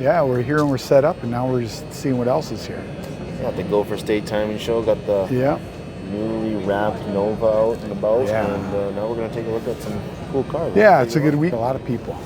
Yeah, we're here and we're set up, and now we're just seeing what else is here. Got the Gopher State Timing Show, got the newly wrapped Nova out and about, and now we're going to take a look at some cool cars. Yeah, it's a good week. A lot of people.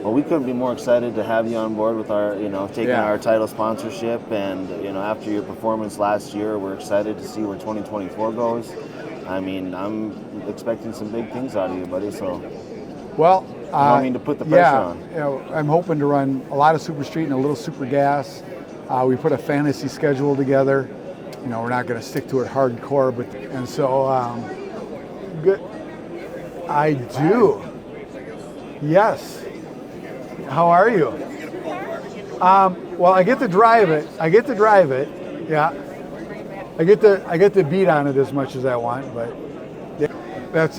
Well, we couldn't be more excited to have you on board with our, taking our title sponsorship. And, after your performance last year, we're excited to see where 2024 goes. I mean, I'm expecting some big things out of you, buddy. So, well, I don't mean to put the pressure on. I'm hoping to run a lot of super street and a little super gas. We put a fantasy schedule together. We're not going to stick to it hardcore, and so good. I do. Yes. How are you? Well, I get to drive it. Yeah. I get to beat on it as much as I want, but that's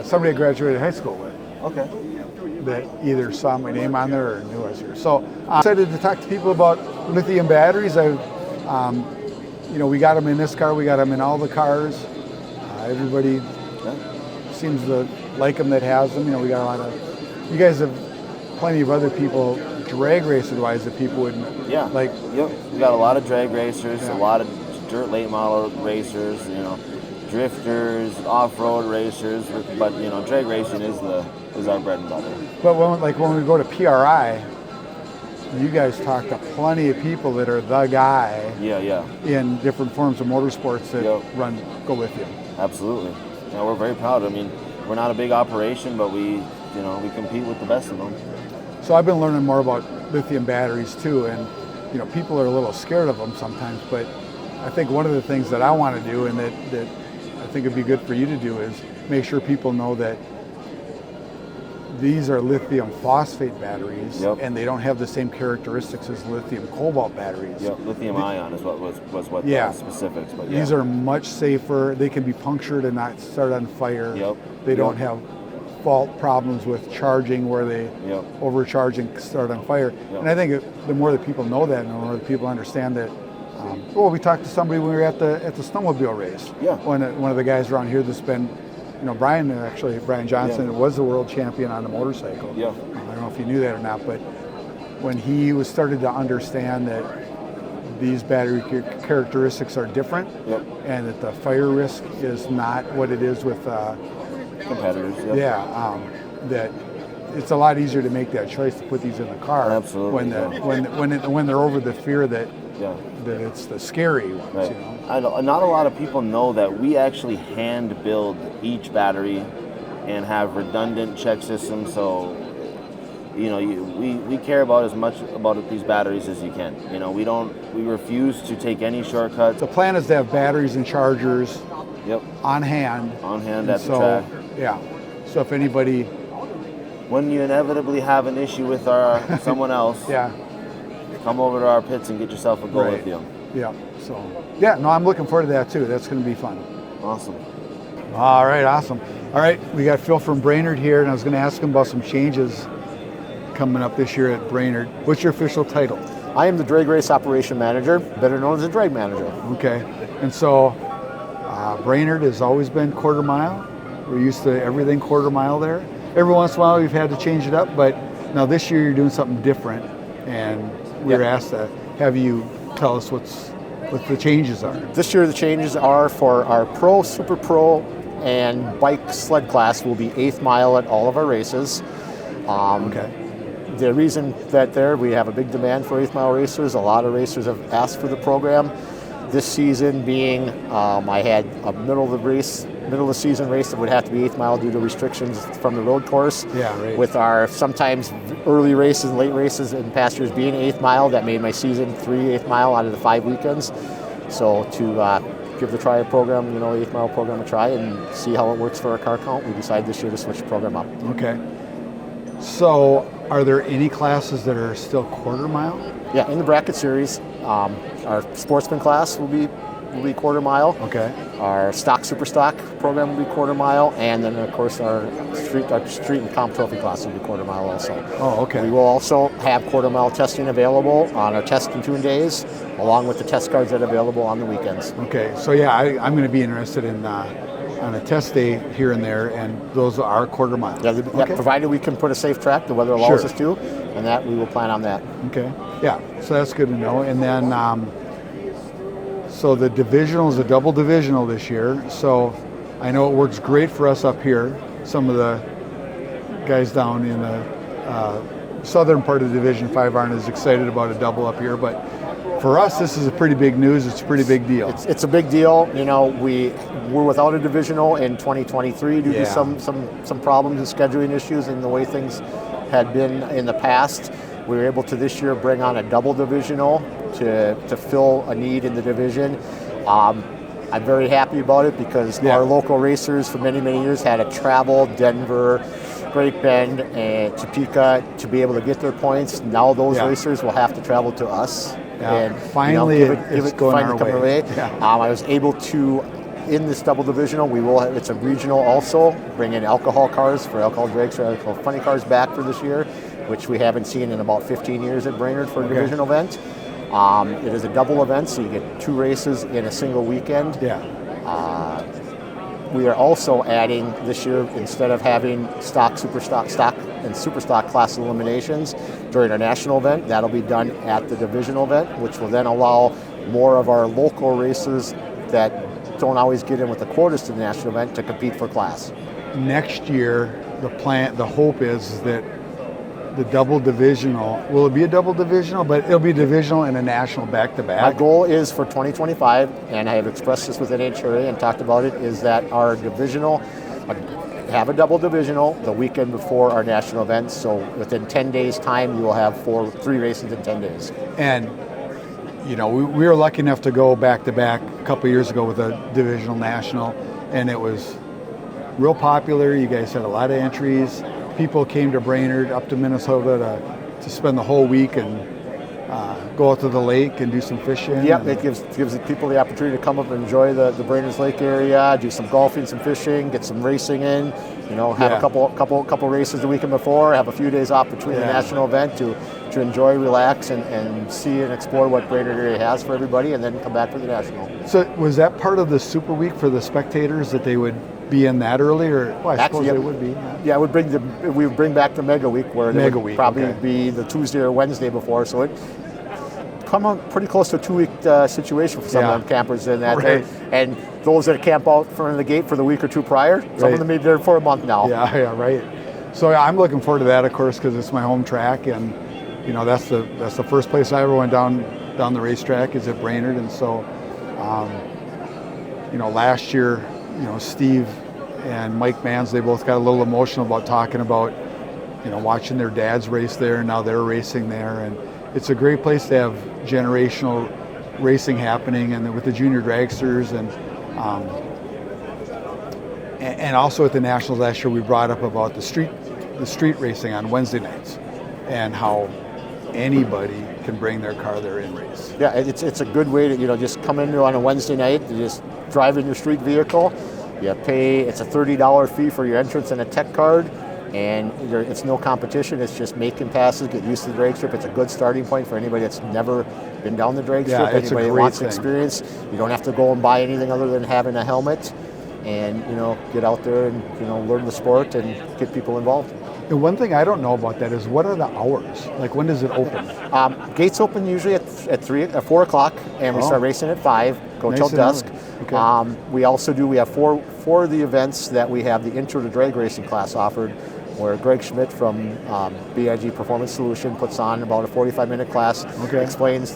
somebody I graduated high school with. Okay. That either saw my name on there or knew I was here. So I'm excited to talk to people about lithium batteries. We got them in this car. We got them in all the cars. Everybody seems to like them that has them. We got a lot of. You guys have plenty of other people, drag racer wise, that people would like. Yep. We got a lot of drag racers, a lot of dirt late model racers. Drifters, off-road racers. But drag racing is our bread and butter. But when we go to PRI, you guys talk to plenty of people that are the guy. In different forms of motorsports that go with you. Absolutely. We're very proud. I mean, we're not a big operation, but we compete with the best of them. So I've been learning more about lithium batteries too, and people are a little scared of them sometimes. But I think one of the things that I want to do, and that I think it'd be good for you to do, is make sure people know that these are lithium phosphate batteries, and they don't have the same characteristics as lithium cobalt batteries. Lithium ion is what was the specifics. But these are much safer. They can be punctured and not start on fire. They don't have fault problems with charging where they overcharge and start on fire. And I think the more that people know that, and the more that people understand that. We talked to somebody when we were at the snowmobile race. Yeah. One of the guys around here that's been, Brian Johnson was the world champion on the motorcycle. Yeah. I don't know if you knew that or not, but when he started to understand that these battery characteristics are different, and that the fire risk is not what it is with competitors. That it's a lot easier to make that choice to put these in the car. Absolutely. When they're over the fear that it's the scary ones. Right. Not a lot of people know that we actually hand build each battery and have redundant check systems. So we care about as much about these batteries as you can. We refuse to take any shortcuts. The plan is to have batteries and chargers on hand. On hand at the track. Yeah. So if anybody... When you inevitably have an issue with someone else, come over to our pits and get yourself a go with you. Yeah. So, I'm looking forward to that too. That's going to be fun. Awesome. All right, awesome. All right, we got Phil from Brainerd here, and I was going to ask him about some changes coming up this year at Brainerd. What's your official title? I am the drag race operation manager, better known as the drag manager. Okay. And so Brainerd has always been quarter mile. We're used to everything quarter mile there. Every once in a while we've had to change it up, but now this year you're doing something different, and we were asked to have you tell us what the changes are. This year the changes are for our Pro, Super Pro, and Bike sled class will be 8th mile at all of our races. The reason that we have a big demand for 8th mile racers. A lot of racers have asked for the program. This season being, I had a middle of the season race that would have to be 8th mile due to restrictions from the road course. Yeah, right. With our sometimes early races, late races in past years being 8th mile, that made my season 3 8th mile out of the 5 weekends. So to give the trial program, 8th mile program a try and see how it works for our car count, we decided this year to switch the program up. Okay. So are there any classes that are still quarter mile? Yeah, in the bracket series, our sportsman class will be quarter mile. Okay. Our stock super stock program will be quarter mile, and then of course our street and comp trophy class will be quarter mile also. Oh, okay. We will also have quarter mile testing available on our test and tune days, along with the test cards that are available on the weekends. Okay, so I'm going to be interested in on a test day here and there, and those are quarter mile. Yeah, provided we can put a safe track, the weather allows us to, and that we will plan on that. Okay. Yeah, so that's good to know. And then, so the divisional is a double divisional this year. So I know it works great for us up here. Some of the guys down in the southern part of Division 5 aren't as excited about a double up here, but for us, this is a pretty big news. It's a pretty big deal. It's a big deal. We were without a divisional in 2023 due to some problems and scheduling issues and the way things had been in the past. We were able to this year bring on a double divisional to fill a need in the division. I'm very happy about it because our local racers for many, many years had to travel Denver, Great Bend, and Topeka to be able to get their points. Now those racers will have to travel to us. And finally, it's going our way. I was able to, in this double divisional, it's a regional also, bring in alcohol cars for alcohol drags or alcohol funny cars back for this year, which we haven't seen in about 15 years at Brainerd for a divisional event. It is a double event, so you get 2 races in a single weekend. We are also adding this year, instead of having stock, and super stock class eliminations during our national event, that'll be done at the divisional event, which will then allow more of our local racers that don't always get in with the quotas to the national event to compete for class. Next year, the hope is that the double divisional, will it be a double divisional, but it'll be divisional and a national back-to-back? My goal is for 2025, and I have expressed this with NHRA and talked about it, is that our divisional, have a double divisional the weekend before our national event, so within 10 days time, you will have 3 races in 10 days. And we were lucky enough to go back-to-back a couple years ago with a divisional national, and it was real popular. You guys had a lot of entries. People came to Brainerd, up to Minnesota to spend the whole week and go out to the lake and do some fishing. Yep, it gives the people the opportunity to come up and enjoy the Brainerd Lake area, do some golfing, some fishing, get some racing in. Have a couple races the weekend before, have a few days off between the national event to enjoy, relax, and see and explore what Brainerd area has for everybody, and then come back for the national. So was that part of the Super Week for the spectators that they would be in that early, or I suppose they would be. Yeah, we would bring back the Mega Week, where they would probably be the Tuesday or Wednesday before, so it come on pretty close to a 2-week situation for some of them campers in that day. And those that camp out front of the gate for the week or two prior, some of them may be there for a month now. Yeah, right. So I'm looking forward to that, of course, because it's my home track, and that's the first place I ever went down the racetrack is at Brainerd, and so last year, Steve and Mike Mans, they both got a little emotional about talking about watching their dads race there, and now they're racing there, and it's a great place to have generational racing happening, and with the junior dragsters, and also at the Nationals last year we brought up about the street racing on Wednesday nights and how anybody can bring their car there and race. Yeah, it's a good way to just come in on a Wednesday night, you just drive in your street vehicle, you pay, it's a $30 fee for your entrance and a tech card, and it's no competition. It's just making passes, get used to the drag strip. It's a good starting point for anybody that's never been down the drag strip. Anybody that wants experience, you don't have to go and buy anything other than having a helmet, and get out there and learn the sport and get people involved. And one thing I don't know about that is, what are the hours? Like, when does it open? Gates open usually at 4 o'clock, and we start racing at 5. Go till dusk. Okay. We have four of the events that we have the Intro to Drag Racing class offered, where Greg Schmidt from BIG Performance Solution puts on about a 45-minute class, explains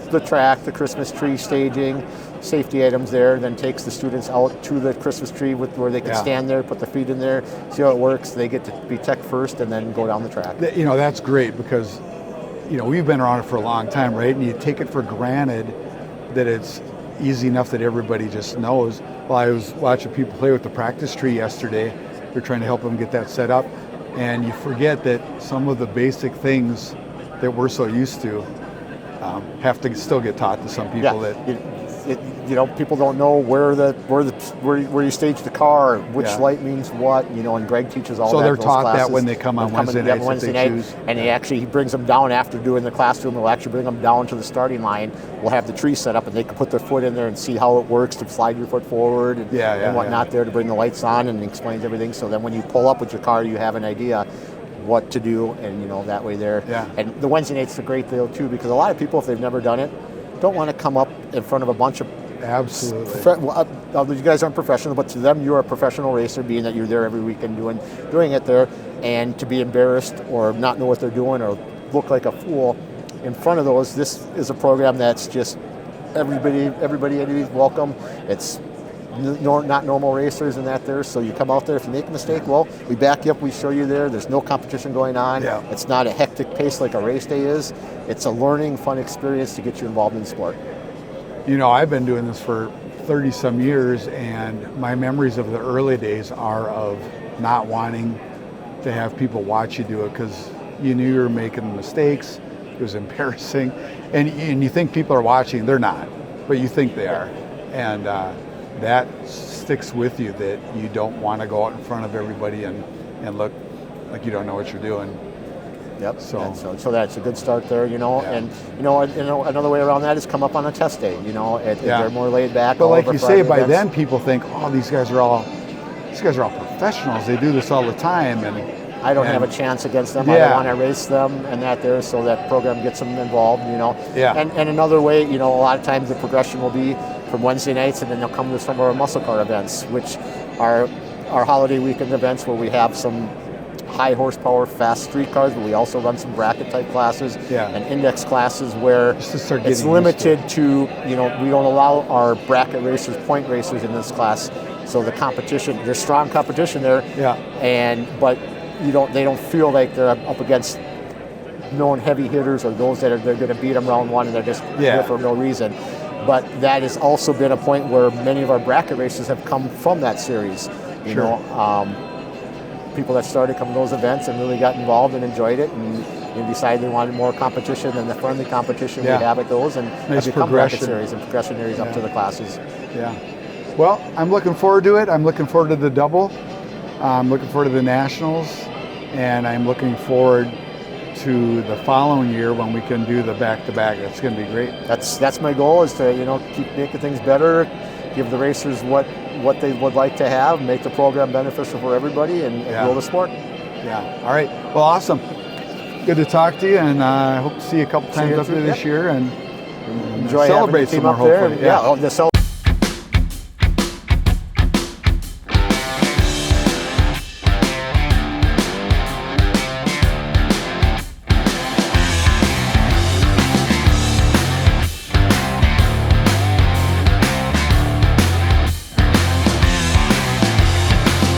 the track, the Christmas tree staging, safety items there, then takes the students out to the Christmas tree where they can stand there, put their feet in there, see how it works. They get to be tech first and then go down the track. That's great, because we've been around it for a long time, right? And you take it for granted that it's easy enough that everybody just knows. Well, I was watching people play with the practice tree yesterday. They're trying to help them get that set up, and you forget that some of the basic things that we're so used to have to still get taught to some people. People don't know where you stage the car, which light means what, and Greg teaches all that. So they're taught classes. That when they come on Wednesday nights, if they choose. And he brings them down after doing the classroom. He'll actually bring them down to the starting line. We'll have the tree set up, and they can put their foot in there and see how it works to slide your foot forward and whatnot there to bring the lights on, and explains everything. So then when you pull up with your car, you have an idea what to do, and that way there. Yeah. And the Wednesday night's a great deal too, because a lot of people, if they've never done it, don't want to come up in front of a bunch of you guys aren't professional, but to them you're a professional racer, being that you're there every weekend doing it there, and to be embarrassed or not know what they're doing or look like a fool in front of those. This is a program that's just everybody's welcome. It's not normal racers and that there, so you come out there, if you make a mistake, well, we back you up, we show you there's no competition going on. It's not a hectic pace like a race day is. It's a learning, fun experience to get you involved in the sport. I've been doing this for 30 some years, and my memories of the early days are of not wanting to have people watch you do it, because you knew you were making mistakes. It was embarrassing, and you think people are watching. They're not, but you think they are, and that sticks with you, that you don't want to go out in front of everybody and look like you don't know what you're doing. Yep. So that's a good start there, and another way around that is come up on a test day. They're more laid back. But like you say, by then people think, oh, these guys are all professionals. They do this all the time, and I don't have a chance against them. I don't want to race them and that there, so that program gets them involved. And another way, a lot of times the progression will be from Wednesday nights, and then they'll come to some of our muscle car events, which are our holiday weekend events, where we have some high horsepower fast street cars, but we also run some bracket type classes and index classes where it's limited to, we don't allow our bracket racers, point racers in this class. So the competition, there's strong competition there. But they don't feel like they're up against known heavy hitters or those that they're going to beat them round one and they're just there for no reason. But that has also been a point where many of our bracket races have come from that series. People that started coming to those events and really got involved and enjoyed it, and decided they wanted more competition than the friendly competition we Yeah. have at those, and Nice become progression. bracket series and progression series up to the classes. Yeah. Well, I'm looking forward to it. I'm looking forward to the double. I'm looking forward to the nationals, and I'm looking forward to the following year when we can do the back-to-back. It's going to be great. That's my goal, is to keep making things better, give the racers what they would like to have, make the program beneficial for everybody, and grow the sport. Yeah. All right. Well, awesome. Good to talk to you, and I hope to see you a couple times up there this year and Enjoy celebrate having the team some more, up there. hopefully. Yeah, the